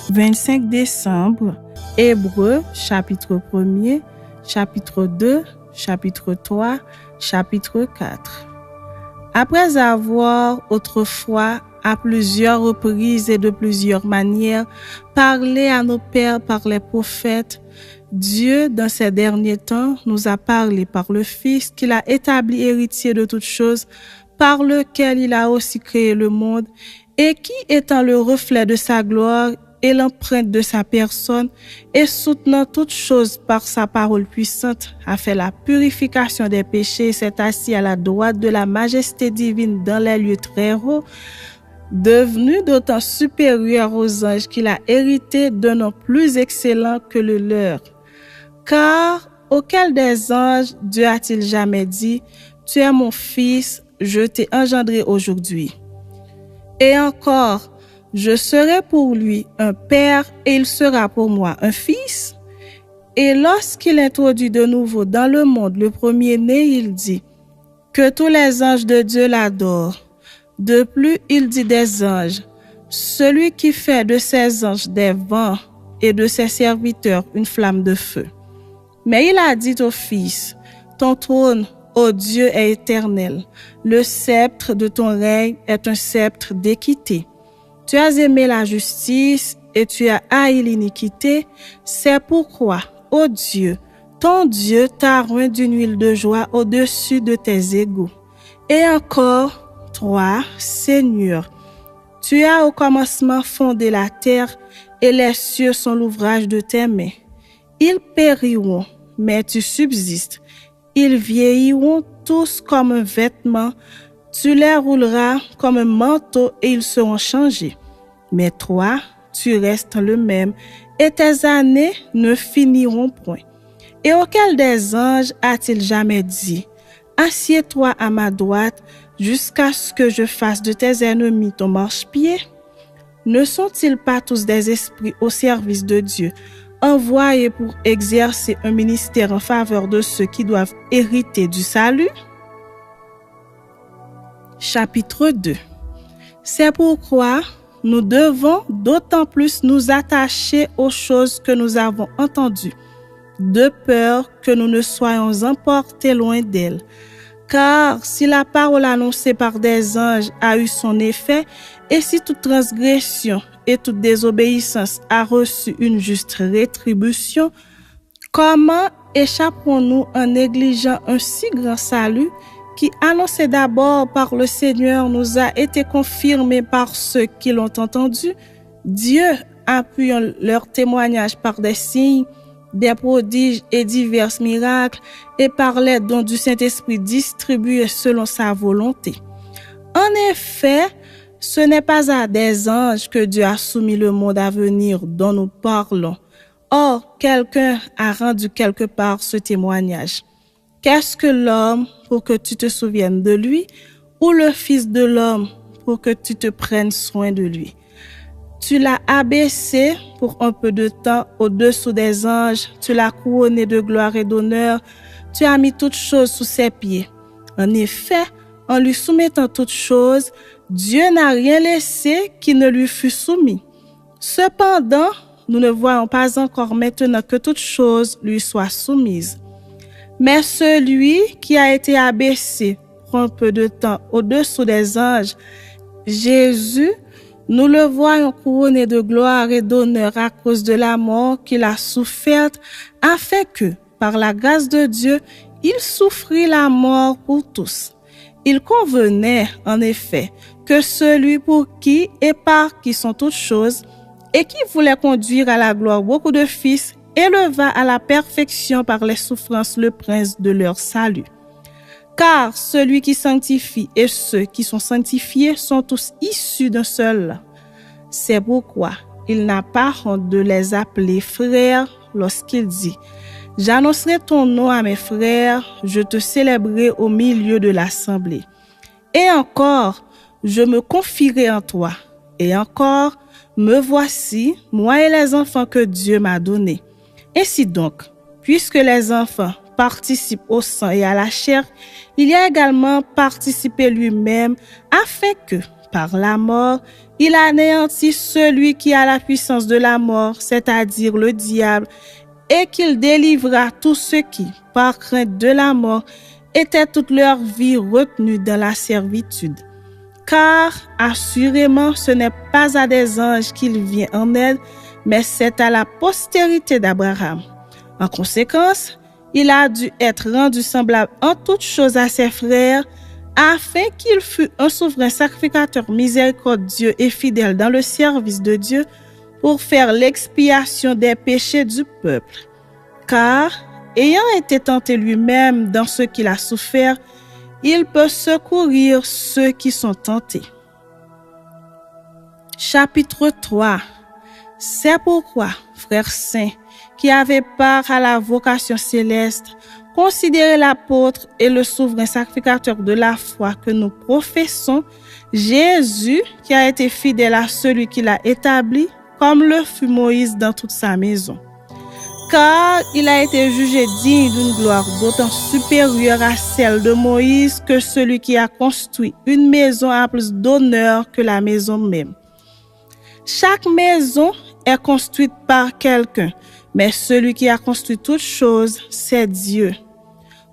25 décembre, Hébreux, chapitre 1er, chapitre 2, chapitre 3, chapitre 4. Après avoir autrefois, à plusieurs reprises et de plusieurs manières, parlé à nos pères par les prophètes, Dieu, dans ces derniers temps, nous a parlé par le Fils qu'il a établi héritier de toutes choses, par lequel il a aussi créé le monde, et qui, étant le reflet de sa gloire et l'empreinte de sa personne, et soutenant toutes choses par sa parole puissante, a fait la purification des péchés et s'est assis à la droite de la majesté divine dans les lieux très hauts, devenu d'autant supérieur aux anges qu'il a hérité d'un nom plus excellent que le leur. Car auquel des anges Dieu a-t-il jamais dit, « Tu es mon fils, je t'ai engendré aujourd'hui. » Et encore, « Je serai pour lui un père et il sera pour moi un fils. » Et lorsqu'il introduit de nouveau dans le monde le premier-né, il dit, « Que tous les anges de Dieu l'adorent. » De plus, il dit des anges, « Celui qui fait de ses anges des vents et de ses serviteurs une flamme de feu. » Mais il a dit au Fils, « Ton trône, ô Dieu, est éternel. Le sceptre de ton règne est un sceptre d'équité. Tu as aimé la justice et tu as haï l'iniquité. C'est pourquoi, ô Dieu, ton Dieu t'a oint d'une huile de joie au-dessus de tes égaux. Et encore, toi, Seigneur, tu as au commencement fondé la terre et les cieux sont l'ouvrage de tes mains. Ils périront, mais tu subsistes. Ils vieilliront tous comme un vêtement. Tu les rouleras comme un manteau et ils seront changés. Mais toi, tu restes le même et tes années ne finiront point. Et auquel des anges a-t-il jamais dit, « Assieds-toi à ma droite jusqu'à ce que je fasse de tes ennemis ton marchepied? » Ne sont-ils pas tous des esprits au service de Dieu, envoyés pour exercer un ministère en faveur de ceux qui doivent hériter du salut? Chapitre 2. C'est pourquoi nous devons d'autant plus nous attacher aux choses que nous avons entendues, de peur que nous ne soyons emportés loin d'elles. Car si la parole annoncée par des anges a eu son effet, et si toute transgression et toute désobéissance a reçu une juste rétribution, comment échapperons-nous en négligeant un si grand salut qui, annoncé d'abord par le Seigneur, nous a été confirmé par ceux qui l'ont entendu? Dieu, appuyant leur témoignage par des signes, des prodiges et divers miracles, et par les dons du Saint-Esprit distribués selon sa volonté. En effet, ce n'est pas à des anges que Dieu a soumis le monde à venir dont nous parlons. Or, quelqu'un a rendu quelque part ce témoignage. Qu'est-ce que l'homme pour que tu te souviennes de lui, ou le Fils de l'homme pour que tu te prennes soin de lui? Tu l'as abaissé pour un peu de temps au-dessous des anges, tu l'as couronné de gloire et d'honneur, tu as mis toutes choses sous ses pieds. En effet, en lui soumettant toutes choses, Dieu n'a rien laissé qui ne lui fût soumis. Cependant, nous ne voyons pas encore maintenant que toutes choses lui soient soumises. Mais celui qui a été abaissé pour un peu de temps au-dessous des anges, Jésus, nous le voyons couronné de gloire et d'honneur à cause de la mort qu'il a soufferte, afin que, par la grâce de Dieu, il souffrit la mort pour tous. Il convenait, en effet, que celui pour qui et par qui sont toutes choses, et qui voulait conduire à la gloire beaucoup de fils, éleva à la perfection par les souffrances le prince de leur salut. Car celui qui sanctifie et ceux qui sont sanctifiés sont tous issus d'un seul. C'est pourquoi il n'a pas honte de les appeler frères lorsqu'il dit « J'annoncerai ton nom à mes frères, je te célébrerai au milieu de l'assemblée. Et encore, je me confierai en toi. Et encore, me voici, moi et les enfants que Dieu m'a donnés. Ainsi donc, puisque les enfants participent au sang et à la chair, il y a également participé lui-même, afin que, par la mort, Il anéantit celui qui a la puissance de la mort, c'est-à-dire le diable, et qu'il délivra tous ceux qui, par crainte de la mort, étaient toute leur vie retenus dans la servitude. Car, assurément, ce n'est pas à des anges qu'il vient en aide, mais c'est à la postérité d'Abraham. En conséquence, il a dû être rendu semblable en toutes choses à ses frères, afin qu'il fût un souverain sacrificateur miséricordieux et fidèle dans le service de Dieu pour faire l'expiation des péchés du peuple. Car, ayant été tenté lui-même dans ce qu'il a souffert, il peut secourir ceux qui sont tentés. Chapitre 3. C'est pourquoi, frères saints, qui avaient part à la vocation céleste, considérez l'apôtre et le souverain sacrificateur de la foi que nous professons, Jésus, qui a été fidèle à celui qui l'a établi, comme le fut Moïse dans toute sa maison. Car il a été jugé digne d'une gloire d'autant supérieure à celle de Moïse que celui qui a construit une maison a plus d'honneur que la maison même. Chaque maison est construite par quelqu'un, mais celui qui a construit toutes choses, c'est Dieu.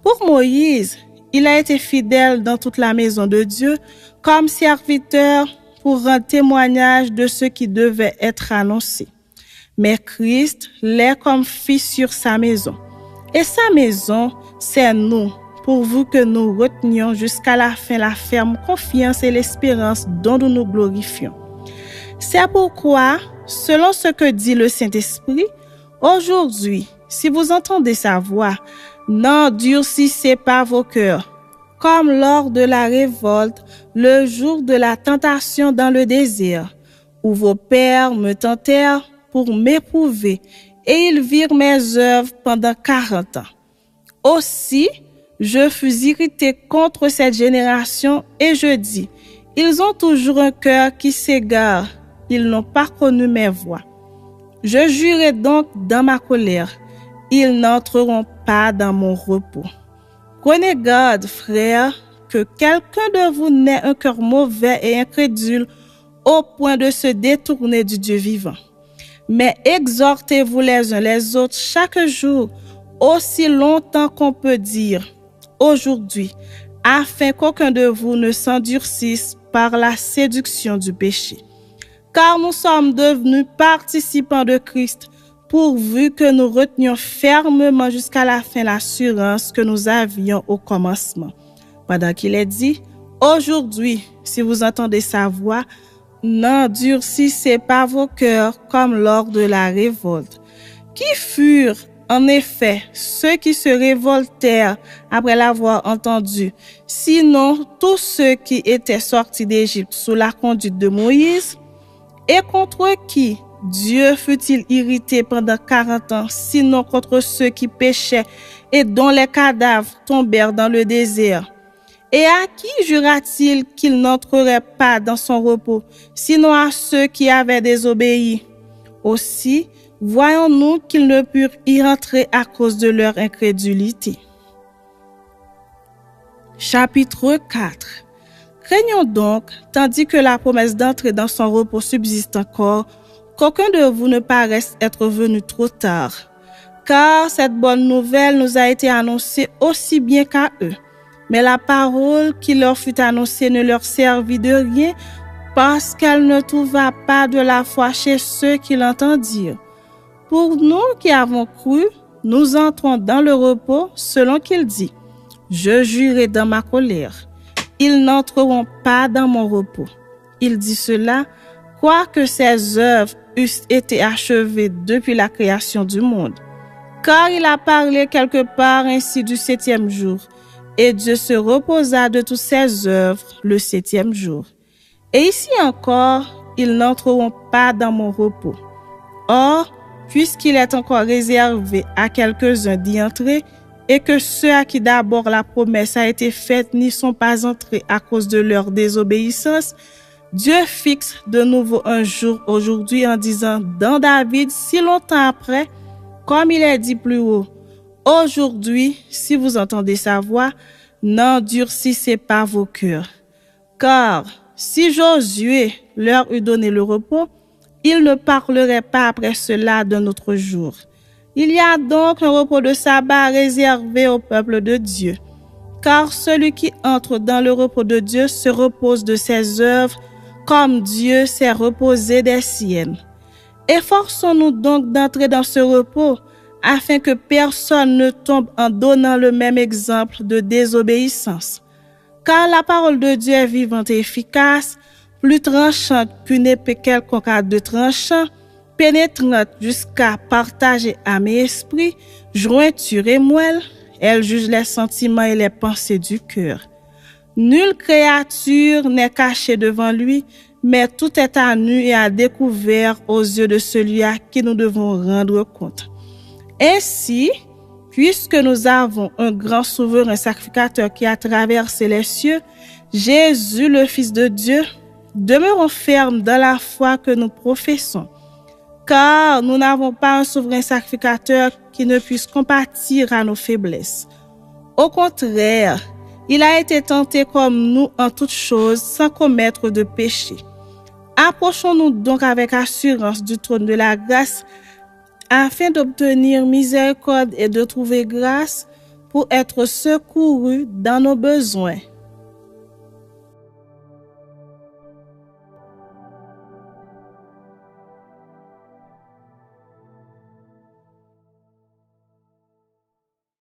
Pour Moïse, il a été fidèle dans toute la maison de Dieu comme serviteur pour rendre témoignage de ce qui devait être annoncé. Mais Christ l'est comme fils sur sa maison. Et sa maison, c'est nous, pourvu que nous retenions jusqu'à la fin la ferme confiance et l'espérance dont nous nous glorifions. C'est pourquoi, selon ce que dit le Saint-Esprit, aujourd'hui, si vous entendez sa voix, n'endurcissez pas vos cœurs, comme lors de la révolte, le jour de la tentation dans le désert, où vos pères me tentèrent pour m'éprouver, et ils virent mes œuvres pendant 40 ans. Aussi, je fus irrité contre cette génération, et je dis, ils ont toujours un cœur qui s'égare, ils n'ont pas connu mes voies. Je jurai donc dans ma colère, ils n'entreront pas dans mon repos. Prenez garde, frères, que quelqu'un de vous n'ait un cœur mauvais et incrédule au point de se détourner du Dieu vivant. Mais exhortez-vous les uns les autres chaque jour, aussi longtemps qu'on peut dire aujourd'hui, afin qu'aucun de vous ne s'endurcisse par la séduction du péché. Car nous sommes devenus participants de Christ, pourvu que nous retenions fermement jusqu'à la fin l'assurance que nous avions au commencement. Pendant qu'il est dit, aujourd'hui, si vous entendez sa voix, n'endurcissez pas vos cœurs comme lors de la révolte. Qui furent, en effet, ceux qui se révoltèrent après l'avoir entendu, sinon tous ceux qui étaient sortis d'Égypte sous la conduite de Moïse, et contre qui Dieu fut-il irrité pendant 40 ans, sinon contre ceux qui péchaient et dont les cadavres tombèrent dans le désert? Et à qui jura-t-il qu'il n'entrerait pas dans son repos, sinon à ceux qui avaient désobéi? Aussi, voyons-nous qu'ils ne purent y rentrer à cause de leur incrédulité. Chapitre 4. Craignons donc, tandis que la promesse d'entrer dans son repos subsiste encore, qu'aucun de vous ne paraisse être venu trop tard. Car cette bonne nouvelle nous a été annoncée aussi bien qu'à eux. Mais la parole qui leur fut annoncée ne leur servit de rien parce qu'elle ne trouva pas de la foi chez ceux qui l'entendirent. Pour nous qui avons cru, nous entrons dans le repos selon qu'il dit. Je jurai dans ma colère. Ils n'entreront pas dans mon repos. Il dit cela, quoique ses œuvres eussent été achevées depuis la création du monde. Car il a parlé quelque part ainsi du 7e jour. Et Dieu se reposa de toutes ses œuvres le 7e jour. Et ici encore, ils n'entreront pas dans mon repos. Or, puisqu'il est encore réservé à quelques-uns d'y entrer, et que ceux à qui d'abord la promesse a été faite n'y sont pas entrés à cause de leur désobéissance, Dieu fixe de nouveau un jour aujourd'hui en disant dans David si longtemps après, comme il est dit plus haut, aujourd'hui, si vous entendez sa voix, n'endurcissez pas vos cœurs. Car si Josué leur eût donné le repos, ils ne parleraient pas après cela d'un autre jour. Il y a donc un repos de sabbat réservé au peuple de Dieu, car celui qui entre dans le repos de Dieu se repose de ses œuvres, comme Dieu s'est reposé des siennes. Efforçons-nous donc d'entrer dans ce repos, afin que personne ne tombe en donnant le même exemple de désobéissance. Car la parole de Dieu est vivante et efficace, plus tranchante qu'une épée quelconque à deux tranchants, pénétrante jusqu'à partager âme et esprit, jointure et moelle, elle juge les sentiments et les pensées du cœur. Nulle créature n'est cachée devant lui, mais tout est à nu et à découvert aux yeux de celui à qui nous devons rendre compte. Ainsi, puisque nous avons un grand souverain sacrificateur qui a traversé les cieux, Jésus, le Fils de Dieu, demeurons fermes dans la foi que nous professons, car nous n'avons pas un souverain sacrificateur qui ne puisse compatir à nos faiblesses. Au contraire, il a été tenté comme nous en toutes choses sans commettre de péché. Approchons-nous donc avec assurance du trône de la grâce afin d'obtenir miséricorde et de trouver grâce pour être secourus dans nos besoins.